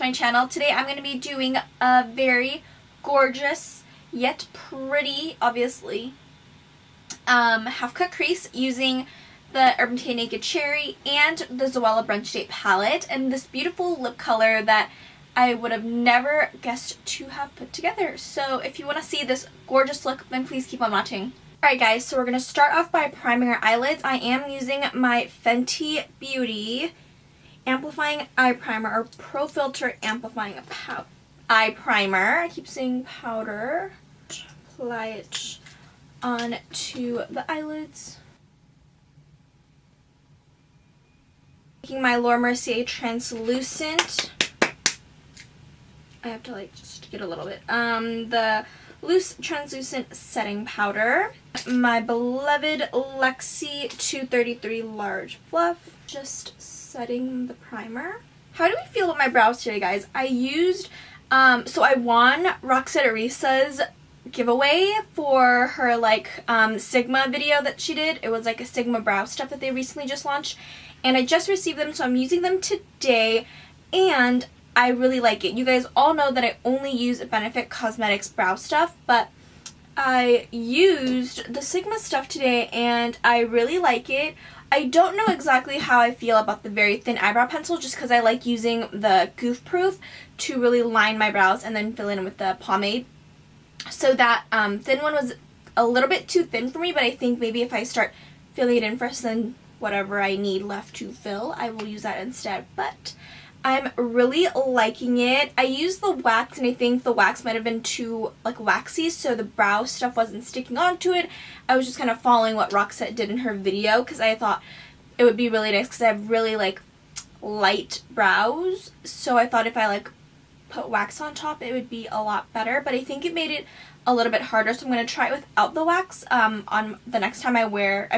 my channel. Today I'm going to be doing a very gorgeous yet pretty, obviously, half-cut crease using the Urban Decay Naked Cherry and the Zoella Brunch Date palette, and this beautiful lip color that I would have never guessed to have put together. So if you want to see this gorgeous look, then please keep on watching. Alright guys, so we're going to start off by priming our eyelids. I am using my Fenty Beauty Amplifying Eye Primer, or Pro Filtr Amplifying Eye Primer. I keep saying powder. Apply it onto the eyelids. Taking my Mercier Translucent. I have to just get a little bit. The Loose Translucent Setting Powder. My beloved Elcie 233 Large Fluff. Just setting the primer. How do we feel about my brows today, guys? I used, so I won Roxette Arisa's giveaway for her Sigma video that she did. It was like a Sigma brow stuff that they recently just launched, and I just received them, so I'm using them today, and I really like it. You guys all know that I only use Benefit Cosmetics brow stuff, but I used the Sigma stuff today and I really like it. I don't know exactly how I feel about the very thin eyebrow pencil, just because I like using the Goof Proof to really line my brows and then fill in with the pomade. So that thin one was a little bit too thin for me, but I think maybe if I start filling it in first, then whatever I need left to fill, I will use that instead. But I'm really liking it. I used the wax, and I think the wax might have been too waxy, so the brow stuff wasn't sticking onto it. I was just kind of following what Roxette did in her video, because I thought it would be really nice, because I have really light brows, so I thought if I put wax on top it would be a lot better, but I think it made it a little bit harder, so I'm going to try it without the wax on the next time I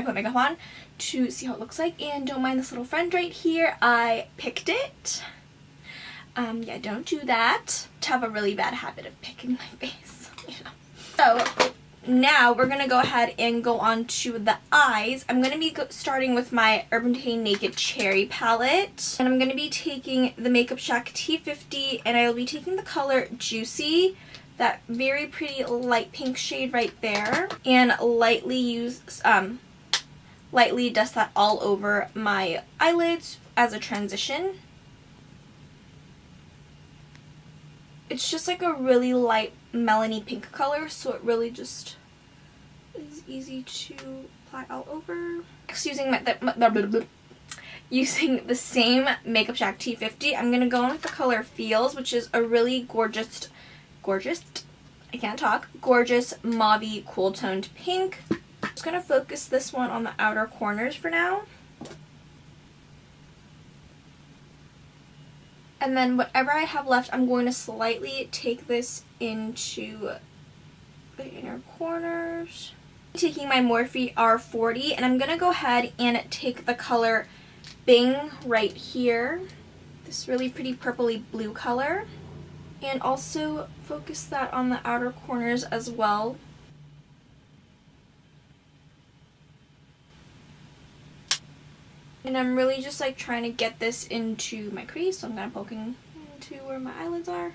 put makeup on, to see how it looks like. And don't mind this little friend right here, I picked it. Yeah, don't do that. I have a really bad habit of picking my face, you know. So now we're going to go ahead and go on to the eyes. I'm going to be starting with my Urban Decay Naked Cherry palette, and I'm going to be taking the Makeup Shack T50, and I will be taking the color Juicy, that very pretty light pink shade right there, and lightly dust that all over my eyelids as a transition. It's just a really light melony pink color, so it really just is easy to apply all over. Next, using the same Makeup Shack T50, I'm going to go in with the color Feels, which is a really gorgeous mauve-y cool toned pink. I'm just going to focus this one on the outer corners for now. And then whatever I have left, I'm going to slightly take this into the inner corners. I'm taking my Morphe R40, and I'm going to go ahead and take the color Bing right here. This really pretty purpley blue color. And also focus that on the outer corners as well. And I'm really just trying to get this into my crease, so I'm kind of poking into where my eyelids are.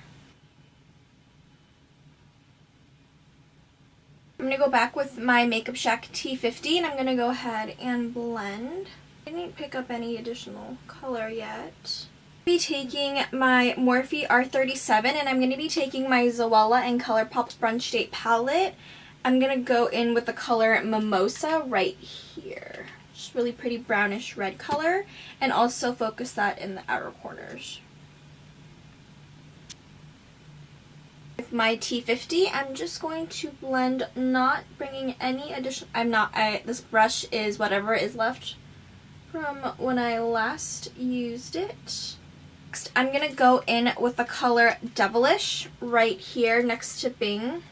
I'm going to go back with my Makeup Shack T50, and I'm going to go ahead and blend. I didn't pick up any additional color yet. I'm going to be taking my Morphe R37, and I'm going to be taking my Zoella and Colourpop Brunch Date palette. I'm going to go in with the color Mimosa right here. Really pretty brownish red color, and also focus that in the outer corners. With my T50, I'm just going to blend, not bringing any additional, this brush is whatever is left from when I last used it. Next, I'm going to go in with the color Devilish right here next to Bing,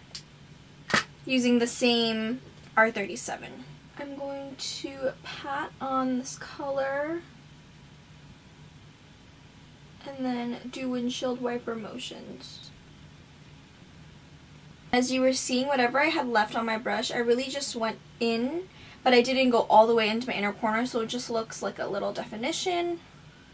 using the same R37. I'm going to pat on this color and then do windshield wiper motions. As you were seeing, whatever I had left on my brush, I really just went in, but I didn't go all the way into my inner corner, so it just looks like a little definition.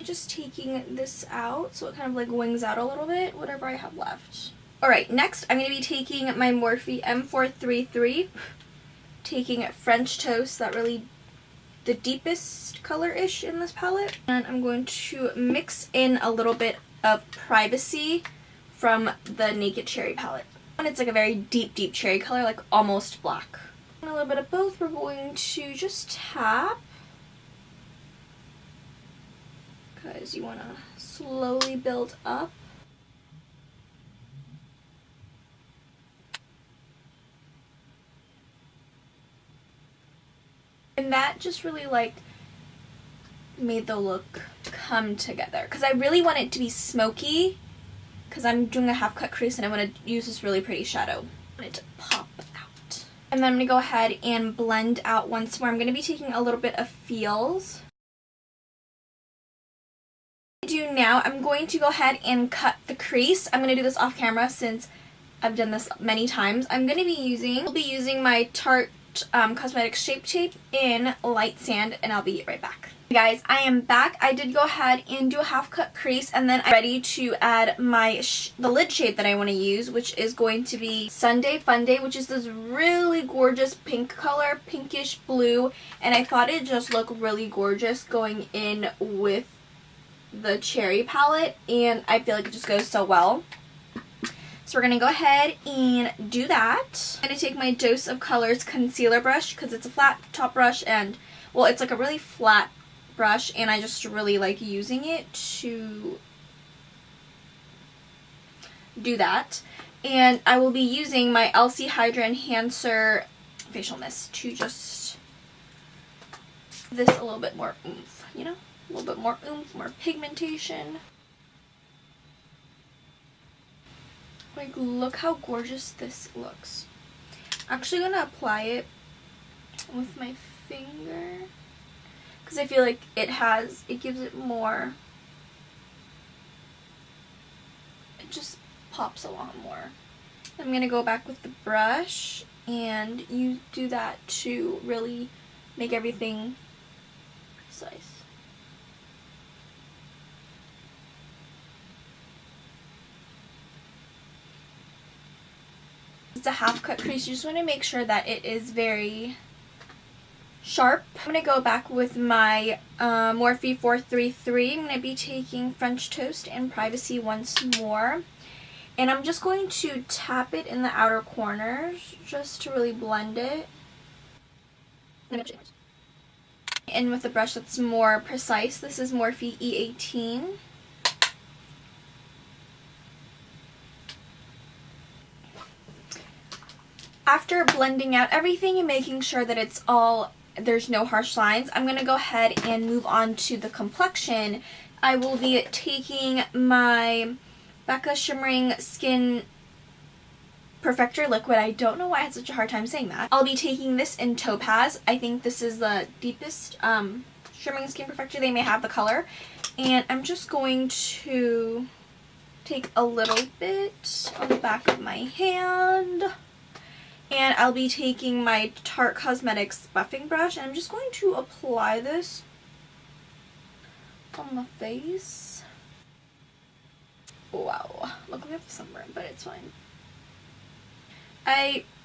Just taking this out so it kind of like wings out a little bit, whatever I have left. Alright, next I'm going to be taking my Morphe M433, taking French Toast, that really the deepest color-ish in this palette, and I'm going to mix in a little bit of Privacy from the Naked Cherry palette. And it's like a very deep, deep cherry color, like almost black. And a little bit of both. We're going to just tap, because you want to slowly build up. And that just really like made the look come together, because I really want it to be smoky, because I'm doing a half cut crease and I want to use this really pretty shadow. I want it to pop out. And then I'm going to go ahead and blend out once more. I'm going to be taking a little bit of Feels. Now I'm going to go ahead and cut the crease. I'm going to do this off camera since I've done this many times. I'm going to be using my Tarte Cosmetics Shape Tape in Light Sand, and I'll be right back. Hey guys, I am back. I did go ahead and do a half cut crease, and then I'm ready to add the lid shade that I want to use, which is going to be Sunday Fun Day, which is this really gorgeous pink color, pinkish blue, and I thought it just looked really gorgeous going in with the cherry palette, and I feel like it just goes so well. So we're going to go ahead and do that. I'm going to take my Dose of Colors concealer brush, because it's a flat top brush, and well, it's like a really flat brush, and I just really like using it to do that. And I will be using my Elcie Hydra Enhancer facial mist to just give this a little bit more oomph, you know? A little bit more oomph, more pigmentation. Like, look how gorgeous this looks. I'm actually going to apply it with my finger, because I feel like it gives it more, it just pops a lot more. I'm going to go back with the brush, and you do that to really make everything precise. It's a half cut crease. You just want to make sure that it is very sharp. I'm going to go back with my Morphe 433. I'm going to be taking French Toast and Privacy once more. And I'm just going to tap it in the outer corners just to really blend it. And with a brush that's more precise, this is Morphe E18. After blending out everything and making sure that there's no harsh lines, I'm going to go ahead and move on to the complexion. I will be taking my Becca Shimmering Skin Perfector liquid. I don't know why I had such a hard time saying that. I'll be taking this in Topaz. I think this is the deepest Shimmering Skin Perfector they may have, the color. And I'm just going to take a little bit on the back of my hand. And I'll be taking my Tarte Cosmetics buffing brush, and I'm just going to apply this on the face. Wow, look, we have sunburn, but it's fine.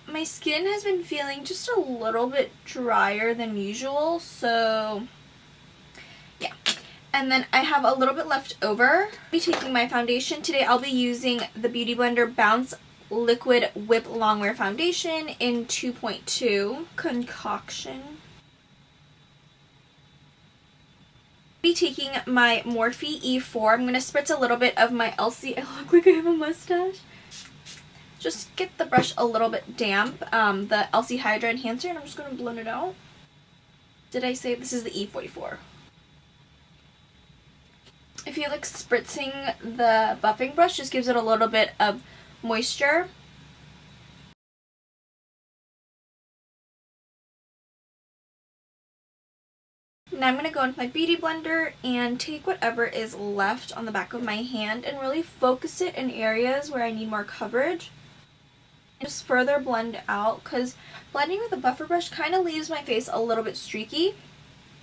My skin has been feeling just a little bit drier than usual, so yeah. And then I have a little bit left over. I'll be taking my foundation. Today I'll be using the Beauty Blender Bounce Liquid Whip Longwear Foundation in 2.2 concoction. I'll be taking my Morphe E4. I'm going to spritz a little bit of my Elcie. I look like I have a mustache. Just get the brush a little bit damp, the Elcie Hydra Enhancer, and I'm just going to blend it out. Did I say this is the E44? I feel like spritzing the buffing brush just gives it a little bit of moisture. Now I'm going to go into my Beauty Blender and take whatever is left on the back of my hand and really focus it in areas where I need more coverage. And just further blend out, because blending with a buffer brush kind of leaves my face a little bit streaky.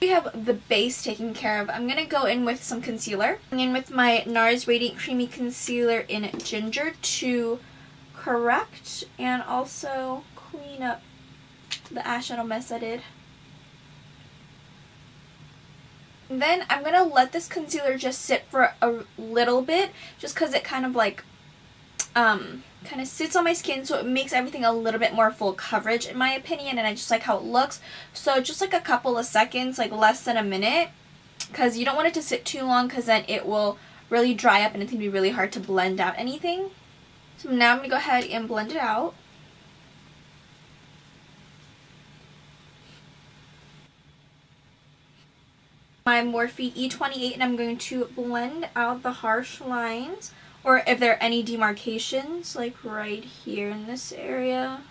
We have the base taken care of. I'm going to go in with some concealer. I'm in with my NARS Radiant Creamy Concealer in Ginger to correct and also clean up the eyeshadow mess I did. And then I'm going to let this concealer just sit for a little bit just because it kind of like kind of sits on my skin, so it makes everything a little bit more full coverage in my opinion, and I just like how it looks. So just like a couple of seconds, like less than a minute, because you don't want it to sit too long because then it will really dry up and it can be really hard to blend out anything. So now I'm going to go ahead and blend it out. My Morphe E28, and I'm going to blend out the harsh lines, or if there are any demarcations, like right here in this area.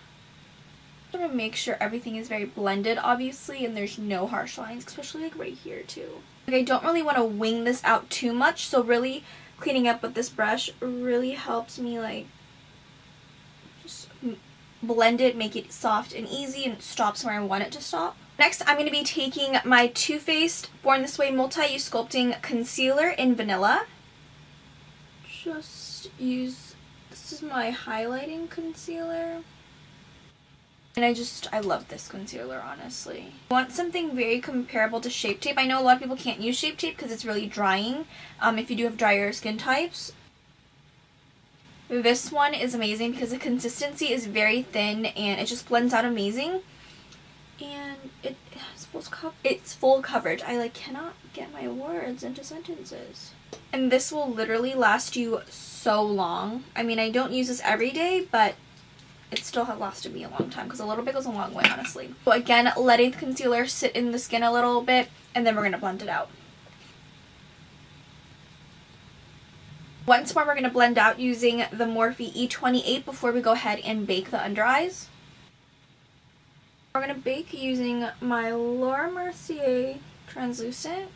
I'm going to make sure everything is very blended, obviously, and there's no harsh lines, especially like right here too. Like, I don't really want to wing this out too much, so really cleaning up with this brush really helps me like just blend it, make it soft and easy, and it stops where I want it to stop. Next, I'm going to be taking my Too Faced Born This Way Multi-Use Sculpting Concealer in Vanilla. Just use, this is my highlighting concealer. And I love this concealer, honestly. I want something very comparable to Shape Tape. I know a lot of people can't use Shape Tape because it's really drying if you do have drier skin types. This one is amazing because the consistency is very thin and it just blends out amazing. And it has full coverage. I like cannot get my words into sentences. And this will literally last you so long. I mean, I don't use this every day, but it still has lasted me a long time because a little bit goes a long way, honestly. So again, letting the concealer sit in the skin a little bit, and then we're going to blend it out. Once more, we're going to blend out using the Morphe E28 before we go ahead and bake the under eyes. We're going to bake using my Laura Mercier translucent.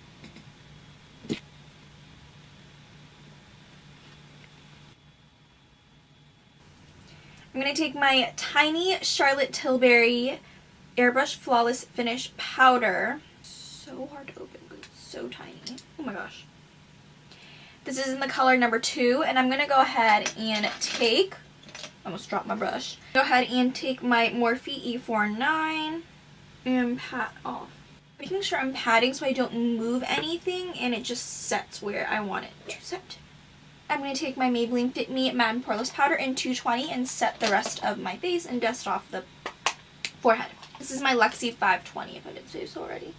I'm going to take my tiny Charlotte Tilbury Airbrush Flawless Finish powder. So hard to open because it's so tiny. Oh my gosh. This is in the color number 2, and I'm going to go ahead and take, almost dropped my brush. Go ahead and take my Morphe E49 and pat off. Making sure I'm patting so I don't move anything and it just sets where I want it to set. I'm going to take my Maybelline Fit Me Matte and Poreless powder in 220 and set the rest of my face and dust off the forehead. This is my Lexi 520 if I didn't say so already.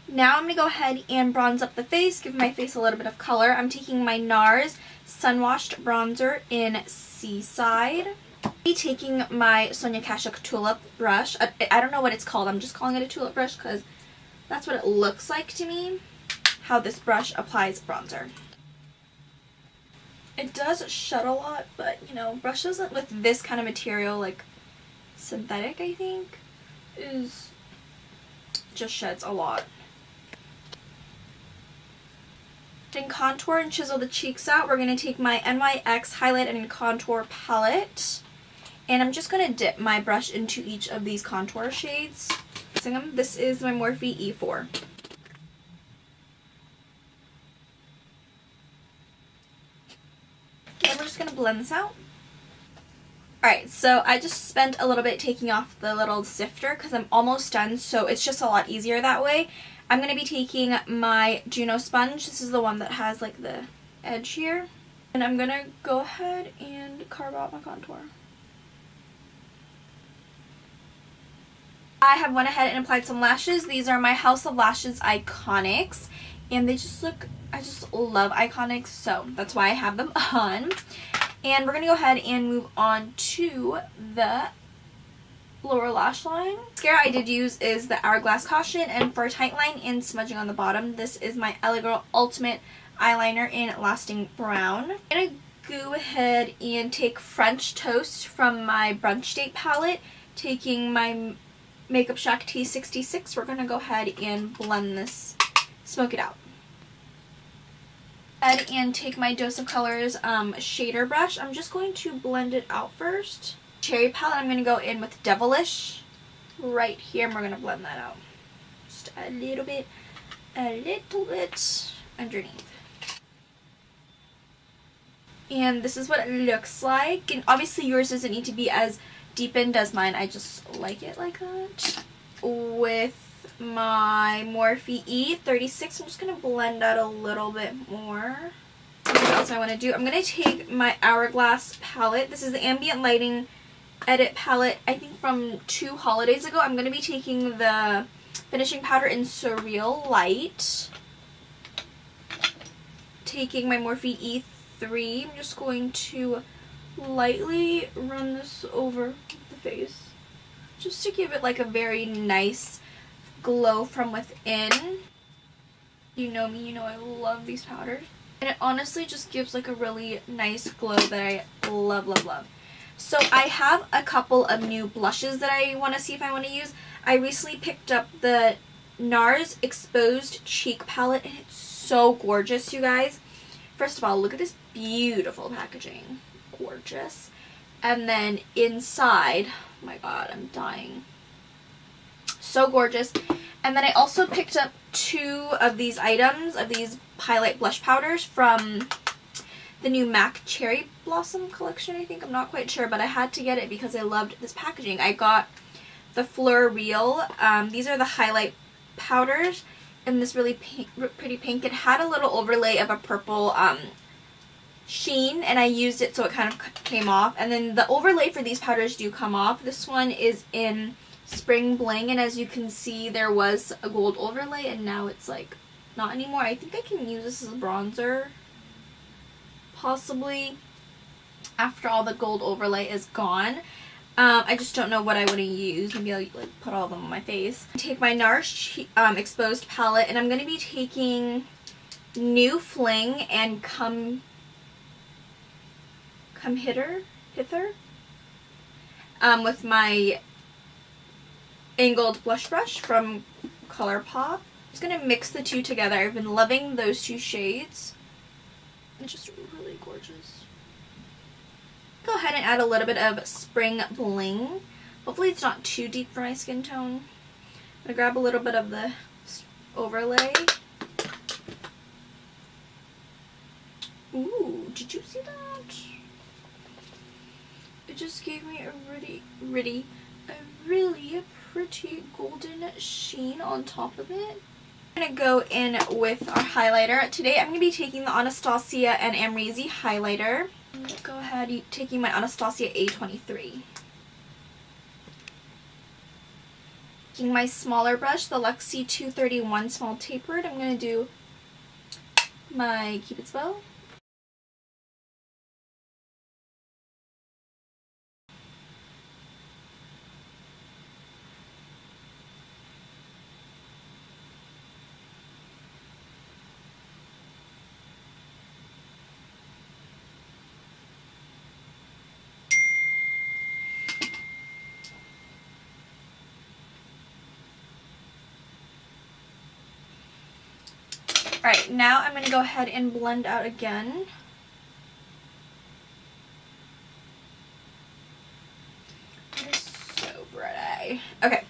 Now I'm going to go ahead and bronze up the face, give my face a little bit of color. I'm taking my NARS Sunwashed bronzer in Seaside. I'll be taking my Sonia Kashuk Tulip brush. I don't know what it's called. I'm just calling it a tulip brush because that's what it looks like to me, how this brush applies bronzer. It does shed a lot, but you know, brushes with this kind of material, like synthetic, I think, just sheds a lot. In contour and chisel the cheeks out, we're going to take my NYX Highlight and Contour palette, and I'm just going to dip my brush into each of these contour shades. This is my Morphe E4. And we're just going to blend this out. Alright, so I just spent a little bit taking off the little sifter because I'm almost done, so it's just a lot easier that way. I'm going to be taking my Juno sponge. This is the one that has like the edge here. And I'm going to go ahead and carve out my contour. I have went ahead and applied some lashes. These are my House of Lashes Iconics. And they just look, I just love Iconics, so that's why I have them on. And we're going to go ahead and move on to the lower lash line. Mascara I did use is the Hourglass Caution, and for tight line and smudging on the bottom, this is my LA Girl Ultimate Eyeliner in Lasting Brown. I'm going to go ahead and take French Toast from my Brunch Date palette, taking my Makeup Shack T66. We're going to go ahead and blend this, smoke it out. And take my Dose of Colors shader brush. I'm just going to blend it out first. Cherry palette, I'm going to go in with Devilish. right here, and we're going to blend that out. Just a little bit underneath. And this is what it looks like. And obviously yours doesn't need to be as deepened as mine. I just like it like that. With my Morphe E36, I'm just going to blend out a little bit more. What else I want to do? I'm going to take my Hourglass palette. This is the Ambient Lighting Edit palette, I think from 2 holidays ago. I'm going to be taking the finishing powder in Surrel Light. Taking my Morphe E3. I'm just going to lightly run this over the face, just to give it like a very nice glow from within. You know me, you know I love these powders. And it honestly just gives like a really nice glow that I love, love, love. So I have a couple of new blushes that I want to see if I want to use. I recently picked up the NARS Exposed Cheek Palette, and it's so gorgeous, you guys. First of all, look at this beautiful packaging. Gorgeous. And then inside, oh my god, I'm dying. So gorgeous. And then I also picked up 2 of these items, of these highlight blush powders from the new MAC Cherry Blossom collection, I think. I'm not quite sure, but I had to get it because I loved this packaging. I got the Fleur Real. These are the highlight powders in this really pretty pink. It had a little overlay of a purple sheen, and I used it so it kind of came off. And then the overlay for these powders do come off. This one is in Spring Bling, and as you can see, there was a gold overlay, and now it's like not anymore. I think I can use this as a bronzer, possibly, after all the gold overlay is gone. I just don't know what I want to use. Maybe I'll like put all of them on my face. Take my NARS Exposed palette, and I'm going to be taking New Fling and Come Hither with my angled blush brush from Colourpop. I'm just going to mix the 2 together. I've been loving those 2 shades. It's just really gorgeous. Go ahead and add a little bit of Spring Bling. Hopefully it's not too deep for my skin tone. I'm going to grab a little bit of the overlay. Ooh, did you see that? It just gave me a really pretty golden sheen on top of it. I'm going to go in with our highlighter. Today I'm going to be taking the Anastasia and Amrezy highlighter. I'm going to go ahead taking my Anastasia A23. Taking my smaller brush, the Luxie 231 Small Tapered, I'm going to do my Cupid's bow. Alright, now I'm going to go ahead and blend out again. That is so pretty. Okay,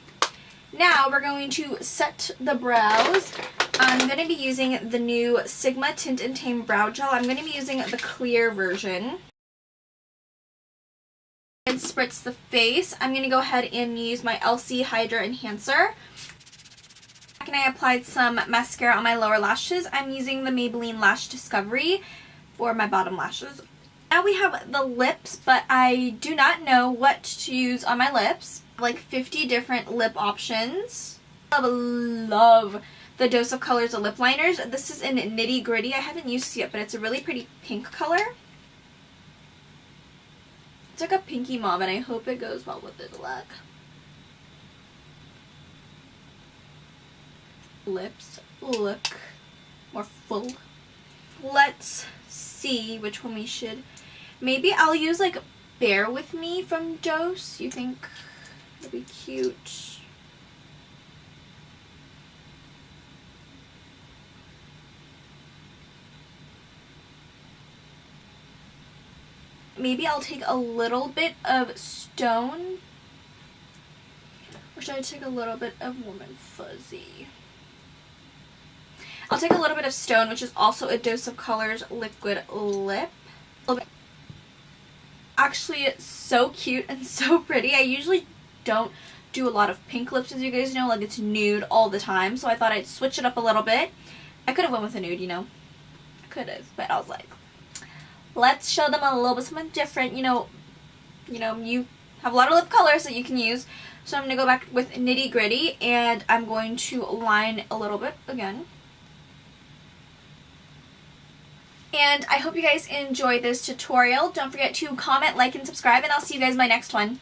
now we're going to set the brows. I'm going to be using the new Sigma Tint and Tame Brow Gel. I'm going to be using the clear version. And spritz the face. I'm going to go ahead and use my Elcie Hydra Enhancer. And I applied some mascara on my lower lashes. I'm using the Maybelline Lash Discovery for my bottom lashes. Now we have the lips, but I do not know what to use on my lips. Like 50 different lip options. I love the Dose of Colors of lip liners. This is in Nitty Gritty. I haven't used this yet, but it's a really pretty pink color. It's like a pinky mauve, and I hope it goes well with this look. Lips look more full. Let's see which one we should. Maybe I'll use like Bear With Me from Dose. You think it'd be cute? Maybe I'll take a little bit of Stone. Or should I take a little bit of Warm and Fuzzy? I'll take a little bit of Stone, which is also a Dose of Colors liquid lip. Actually, it's so cute and so pretty. I usually don't do a lot of pink lips, as you guys know. Like, it's nude all the time, so I thought I'd switch it up a little bit. I could have went with a nude, you know. I could have, but I was like, let's show them a little bit something different. You know, you have a lot of lip colors that you can use. So I'm going to go back with Nitty Gritty, and I'm going to line a little bit again. And I hope you guys enjoyed this tutorial. Don't forget to comment, like, and subscribe, and I'll see you guys in my next one.